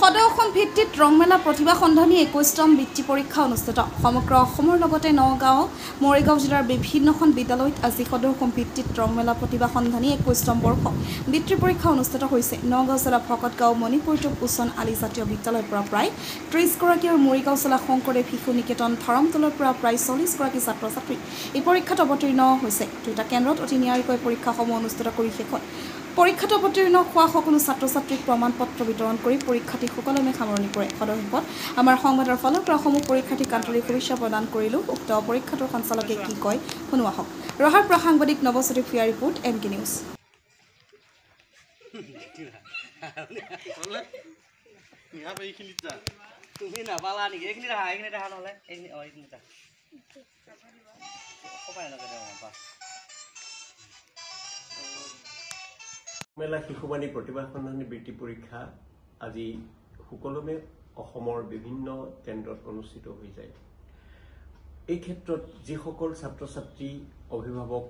সদৌ ভিত্তিত ৰংমেলা প্ৰতিভা সন্ধানী 21তম বৃত্তি পৰীক্ষা অনুষ্ঠিত সমগ্ৰ অসমৰ লগতে নগাঁও মৰিগাঁও জিলাৰ বিভিন্নখন বিদ্যালয়ত আজি সদৌ ভিত্তিত ৰংমেলা প্ৰতিভা সন্ধানী 21তম বৰ্ষ বৃত্তি পৰীক্ষা অনুষ্ঠিত হৈছে নগাঁও জিলা ভকতগাঁও মণিপুৰটোপ উচ্চন আলি জাতীয় বিদ্যালয়ৰ পৰা প্ৰায় 30 গৰাকী আৰু মৰিগাঁও জিলা শংকৰদেৱ শিশু নিকেতন ধৰমতলৰ পৰা প্ৰায় 40 গৰাকী ছাত্ৰ ছাত্ৰী এই পৰীক্ষাত অৱতীৰ্ণ হৈছে দুটা কেন্দ্ৰত অতি নিয়াৰিকৈ পৰীক্ষাসমূহ অনুষ্ঠিত কৰি শেষত পৰীক্ষাত অৱতীৰ্ণ হোৱা সকলো ছাত্ৰ ছাত্ৰীক প্ৰমাণ পত্ৰ বিতৰণ কৰি পৰীক্ষাৰ্থী সকলমে সামৰণি কৰে সদৌ আমাৰ সংবাদৰ ফলৰ পৰা সমূহ পৰীক্ষাৰ্থীক আন্তৰিক শুভেচ্ছা প্ৰদান কৰিলো উক্ত পৰীক্ষাটোৰ সঞ্চালকে কি কয় শুনোৱা হওক ৰহাৰ পৰা সাংবাদিক নৱজ্যোতি ফিয়া ৰিপোৰ্ট MK নিউজ তুমি নাপালা নেকি এইখিনি দেখা নহ'লে এইখিনি এইখিনি মেলা শিশুবাণী প্ৰতিভা সন্ধানী বৃত্তি পৰীক্ষা আজি সুকলমে অসমৰ বিভিন্ন কেন্দ্ৰত অনুষ্ঠিত হৈ যায় এই ক্ষেত্ৰত যিসকল ছাত্ৰ ছাত্ৰী অভিভাৱক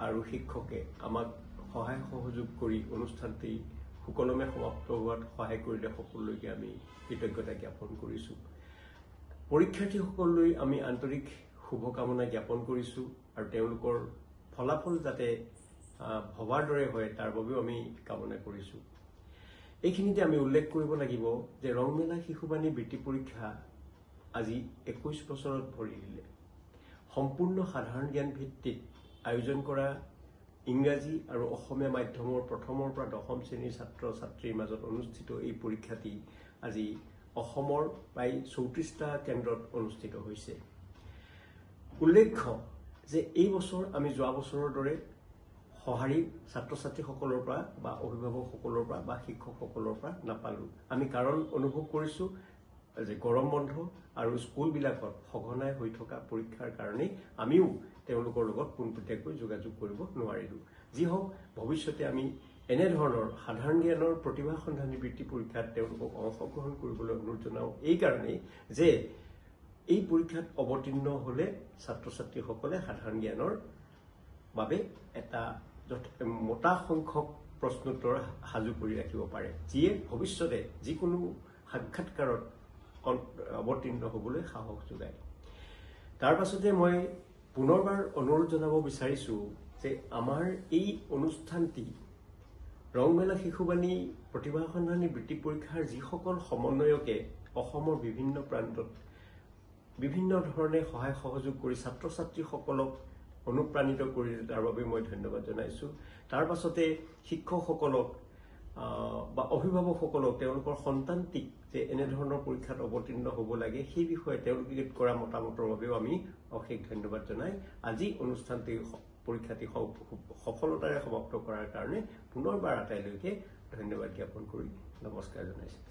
আৰু শিক্ষকে আমাক সহায় সহযোগ কৰি অনুষ্ঠানটি সুকলমে সমাপ্ত হোৱাত সহায় কৰিলে সকলোকে আমি কৃতজ্ঞতা জ্ঞাপন কৰিছো পৰীক্ষাৰ্থীসকললৈ আমি আন্তৰিক শুভকামনা জ্ঞাপন কৰিছো আৰু তেওঁলোকৰ ফলাফল যাতে ভবাৰ দৰে হয় তাৰ বাবেও আমি কামনা কৰিছো এইখিনিতে আমি উল্লেখ কৰিব লাগিব যে ৰংমেলা শিশুবাণী বৃত্তি পৰীক্ষা আজি 21 বছৰত ভৰি দিলে সম্পূৰ্ণ সাধাৰণ জ্ঞান ভিত্তিত আয়োজন কৰা ইংৰাজী আৰু অসমীয়া মাধ্যমৰ প্ৰথমৰ পৰা দশম শ্ৰেণীৰ ছাত্ৰ ছাত্ৰীৰ মাজত অনুষ্ঠিত এই পৰীক্ষাটি আজি অসমৰ প্ৰায় 34টা কেন্দ্ৰত অনুষ্ঠিত হৈছে উল্লেখ্য যে এই বছৰ আমি যোৱা বছৰৰ দৰে সহাৰি ছাত্ৰ ছাত্ৰীসকলৰ পৰা বা অভিভাৱকসকলৰ পৰা বা শিক্ষকসকলৰ পৰা নাপালো আমি কাৰণ অনুভৱ কৰিছো যে গৰম বন্ধ আৰু স্কুলবিলাকত সঘনাই হৈ থকা পৰীক্ষাৰ কাৰণে আমিও তেওঁলোকৰ লগত পোনপটীয়াকৈ যোগাযোগ কৰিব নোৱাৰিলো যি হওক ভৱিষ্যতে আমি এনে ধৰণৰ সাধাৰণ জ্ঞানৰ প্ৰতিভা সন্ধানী বৃত্তি পৰীক্ষাত তেওঁলোকক অংশগ্ৰহণ কৰিবলৈ অনুৰোধ জনাও এই কাৰণে যে এই পৰীক্ষাত অৱতীৰ্ণ হলে ছাত্ৰ ছাত্ৰীসকলে সাধাৰণ জ্ঞানৰ বাবে এটা মোটা সংখ্যক প্ৰশ্নোত্তৰ সাজু কৰি ৰাখিব পাৰে যিয়ে ভৱিষ্যতে যিকোনো সাক্ষাৎকাৰত অৱতীৰ্ণ হ'বলৈ সাহস যোগায় তাৰ পাছতে মই পুনৰবাৰ অনুৰোধ জনাব বিচাৰিছো যে আমাৰ এই অনুষ্ঠানটি ৰংমেলা শিশুবাণী প্ৰতিভা সন্ধানী বৃত্তি পৰীক্ষাৰ যিসকল সমন্বয়কে অসমৰ বিভিন্ন প্ৰান্তত বিভিন্ন ধৰণে সহায় সহযোগ কৰি ছাত্ৰ ছাত্ৰীসকলক অনুপ্ৰাণিত কৰি তাৰ বাবে মই ধন্যবাদ জনাইছো তাৰ পাছতে শিক্ষকসকলক বা অভিভাৱকসকলক তেওঁলোকৰ সন্তানটিক যে এনে ধৰণৰ পৰীক্ষাত অৱতীৰ্ণ হ'ব লাগে সেই বিষয়ে তেওঁলোকে কৰা মতামতৰ বাবেও আমি অশেষ ধন্যবাদ জনাই আজি অনুষ্ঠানটি পৰীক্ষাটি সফলতাৰে সমাপ্ত কৰাৰ কাৰণে পুনৰবাৰ আটাইলৈকে ধন্যবাদ জ্ঞাপন কৰি নমস্কাৰ জনাইছো